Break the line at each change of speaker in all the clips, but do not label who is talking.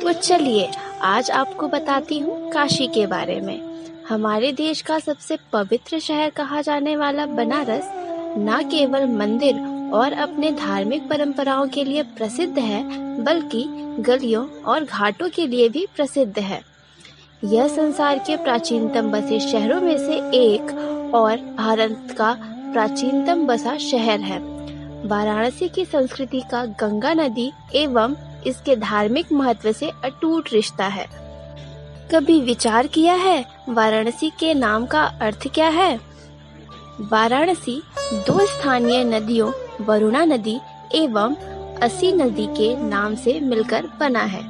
तो चलिए आज आपको बताती हूँ काशी के बारे में। हमारे देश का सबसे पवित्र शहर कहा जाने वाला बनारस न केवल मंदिर और अपने धार्मिक परंपराओं के लिए प्रसिद्ध है, बल्कि गलियों और घाटों के लिए भी प्रसिद्ध है। यह संसार के प्राचीनतम बसे शहरों में से एक और भारत का प्राचीनतम बसा शहर है। वाराणसी की संस्कृति का गंगा नदी एवं इसके धार्मिक महत्व से अटूट रिश्ता है। कभी विचार किया है वाराणसी के नाम का अर्थ क्या है? वाराणसी दो स्थानीय नदियों वरुणा नदी एवं असी नदी के नाम से मिलकर बना है।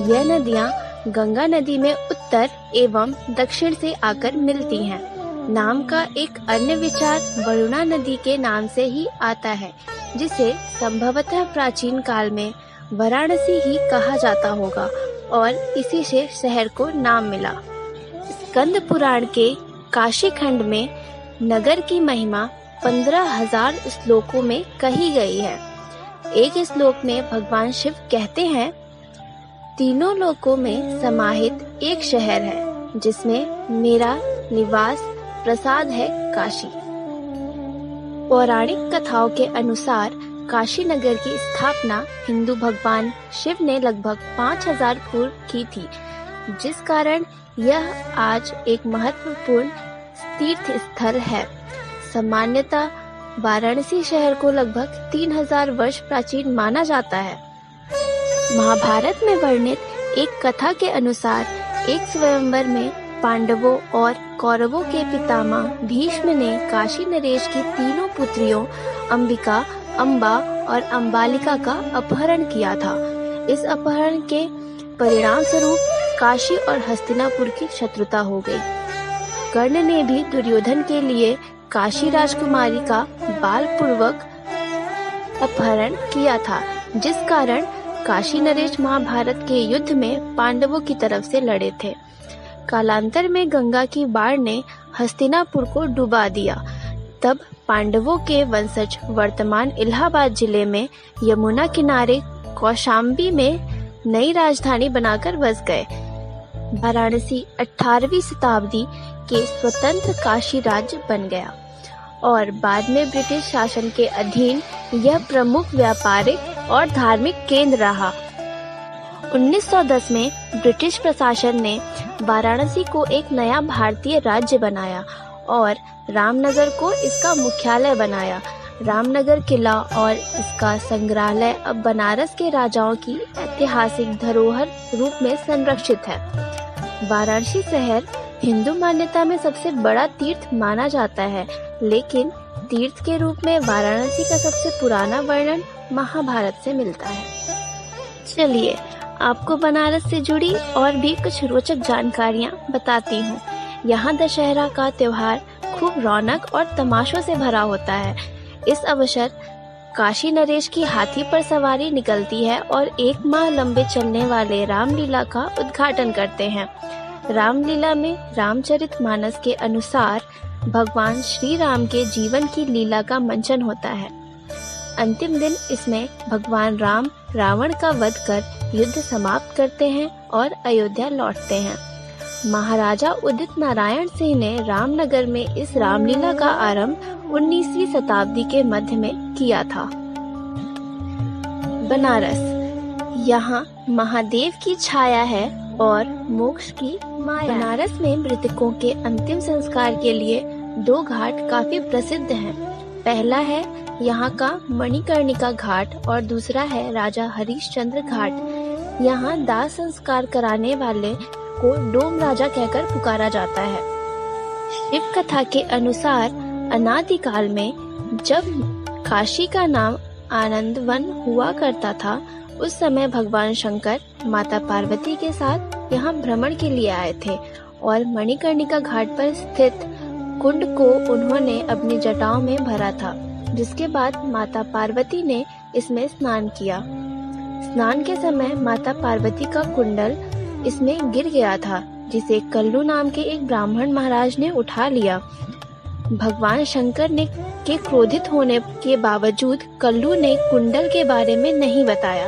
यह नदियां गंगा नदी में उत्तर एवं दक्षिण से आकर मिलती हैं। नाम का एक अन्य विचार वरुणा नदी के नाम से ही आता है, जिसे संभवतः प्राचीन काल में वाराणसी ही कहा जाता होगा और इसी से शहर को नाम मिला। स्कंद पुराण के काशी खंड में नगर की महिमा 15,000 श्लोकों में कही गई है। एक श्लोक में भगवान शिव कहते हैं, तीनों लोकों में समाहित एक शहर है जिसमें मेरा निवास प्रसाद है काशी। पौराणिक कथाओं के अनुसार काशी नगर की स्थापना हिंदू भगवान शिव ने लगभग 5,000 पूर्व की थी, जिस कारण यह आज एक महत्वपूर्ण तीर्थ स्थल है। सामान्यतः वाराणसी शहर को लगभग 3,000 वर्ष प्राचीन माना जाता है। महाभारत में वर्णित एक कथा के अनुसार एक स्वयंवर में पांडवों और कौरवों के पितामह भीष्म ने काशी नरेश की तीनों पुत्रियों अंबिका, अम्बा और अम्बालिका का अपहरण किया था। इस अपहरण के परिणाम स्वरूप काशी और हस्तिनापुर की शत्रुता हो गई। कर्ण ने भी दुर्योधन के लिए काशी राजकुमारी का बालपूर्वक अपहरण किया था, जिस कारण काशी नरेश महाभारत के युद्ध में पांडवों की तरफ से लड़े थे। कालांतर में गंगा की बाढ़ ने हस्तिनापुर को डुबा दिया। तब पांडवों के वंशज वर्तमान इलाहाबाद जिले में यमुना किनारे कौशाम्बी में नई राजधानी बनाकर बस गए। वाराणसी 18वीं शताब्दी के स्वतंत्र काशी राज्य बन गया और बाद में ब्रिटिश शासन के अधीन यह प्रमुख व्यापारिक और धार्मिक केंद्र रहा। 1910 में ब्रिटिश प्रशासन ने वाराणसी को एक नया भारतीय राज्य बनाया और रामनगर को इसका मुख्यालय बनाया। रामनगर किला और इसका संग्रहालय अब बनारस के राजाओं की ऐतिहासिक धरोहर रूप में संरक्षित है। वाराणसी शहर हिंदू मान्यता में सबसे बड़ा तीर्थ माना जाता है, लेकिन तीर्थ के रूप में वाराणसी का सबसे पुराना वर्णन महाभारत से मिलता है। चलिए आपको बनारस से जुड़ी और भी कुछ रोचक जानकारियाँ बताती हूँ। यहाँ दशहरा का त्योहार खूब रौनक और तमाशों से भरा होता है। इस अवसर काशी नरेश की हाथी पर सवारी निकलती है और 1 माह लंबे चलने वाले रामलीला का उद्घाटन करते हैं। रामलीला में रामचरितमानस के अनुसार भगवान श्री राम के जीवन की लीला का मंचन होता है। अंतिम दिन इसमें भगवान राम रावण का वध कर युद्ध समाप्त करते हैं और अयोध्या लौटते हैं। महाराजा उदित नारायण सिंह ने रामनगर में इस रामलीला का आरंभ 19वीं शताब्दी के मध्य में किया था। बनारस यहाँ महादेव की छाया है और मोक्ष की माया। बनारस में मृतकों के अंतिम संस्कार के लिए 2 घाट काफी प्रसिद्ध हैं। पहला है यहाँ का मणिकर्णिका घाट और दूसरा है राजा हरिश्चंद्र घाट। यहाँ दाह संस्कार कराने वाले को डोम राजा कहकर पुकारा जाता है। शिव कथा के अनुसार अनादिकाल में जब काशी का नाम आनंदवन हुआ करता था, उस समय भगवान शंकर माता पार्वती के साथ यहाँ भ्रमण के लिए आए थे और मणिकर्णिका घाट पर स्थित कुंड को उन्होंने अपनी जटाओं में भरा था, जिसके बाद माता पार्वती ने इसमें स्नान किया। स्नान के समय माता पार्वती का कुंडल इसमें गिर गया था, जिसे कल्लू नाम के एक ब्राह्मण महाराज ने उठा लिया। भगवान शंकर ने के क्रोधित होने के बावजूद कल्लू ने कुंडल के बारे में नहीं बताया,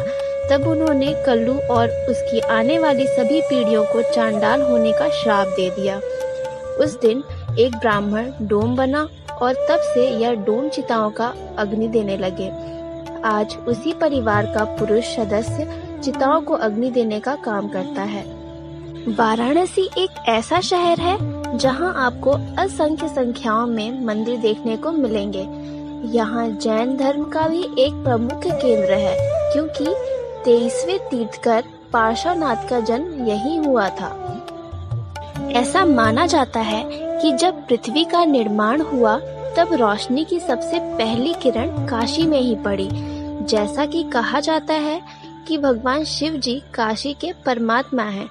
तब उन्होंने कल्लू और उसकी आने वाली सभी पीढ़ियों को चांडाल होने का श्राप दे दिया। उस दिन एक ब्राह्मण डोम बना और तब से यह डोम चिताओं का अग्नि देने लगे। आज उसी परिवार का पुरुष सदस्य चिताओं को अग्नि देने का काम करता है। वाराणसी एक ऐसा शहर है जहां आपको असंख्य संख्याओं में मंदिर देखने को मिलेंगे। यहाँ जैन धर्म का भी एक प्रमुख केंद्र है, क्योंकि 23वें तीर्थकर पार्श्वनाथ का जन्म यही हुआ था। ऐसा माना जाता है कि जब पृथ्वी का निर्माण हुआ तब रोशनी की सबसे पहली किरण काशी में ही पड़ी। जैसा कि कहा जाता है कि भगवान शिव जी काशी के परमात्मा हैं,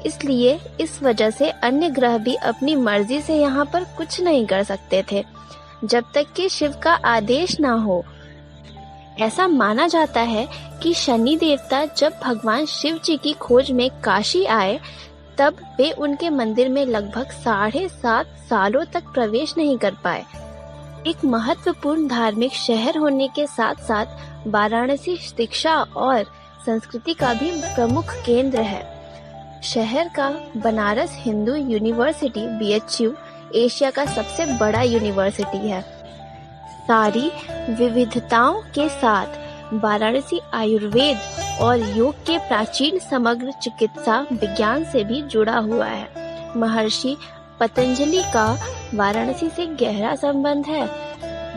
इसलिए इस वजह से अन्य ग्रह भी अपनी मर्जी से यहाँ पर कुछ नहीं कर सकते थे जब तक कि शिव का आदेश ना हो। ऐसा माना जाता है कि शनि देवता जब भगवान शिव जी की खोज में काशी आए तब वे उनके मंदिर में लगभग 7.5 सालों तक प्रवेश नहीं कर पाए। एक महत्वपूर्ण धार्मिक शहर होने के साथ साथ वाराणसी शिक्षा और संस्कृति का भी प्रमुख केंद्र है। शहर का Banaras Hindu university BHU Asia का सबसे बड़ा यूनिवर्सिटी है। सारी विविधताओं के साथ वाराणसी आयुर्वेद और योग के प्राचीन समग्र चिकित्सा विज्ञान से भी जुड़ा हुआ है। महर्षि पतंजलि का वाराणसी से गहरा संबंध है।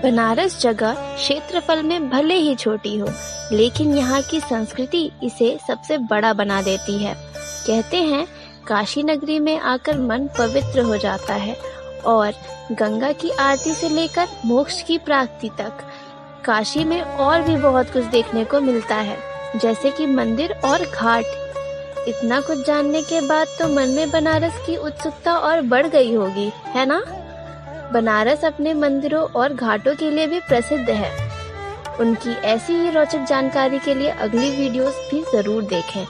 बनारस जगह क्षेत्रफल में भले ही छोटी हो, लेकिन यहाँ की संस्कृति इसे सबसे बड़ा बना देती है। कहते हैं काशी नगरी में आकर मन पवित्र हो जाता है और गंगा की आरती से लेकर मोक्ष की प्राप्ति तक काशी में और भी बहुत कुछ देखने को मिलता है, जैसे कि मंदिर और घाट। इतना कुछ जानने के बाद तो मन में बनारस की उत्सुकता और बढ़ गई होगी, है ना? बनारस अपने मंदिरों और घाटों के लिए भी प्रसिद्ध है। उनकी ऐसी ही रोचक जानकारी के लिए अगली वीडियोस भी जरूर देखें।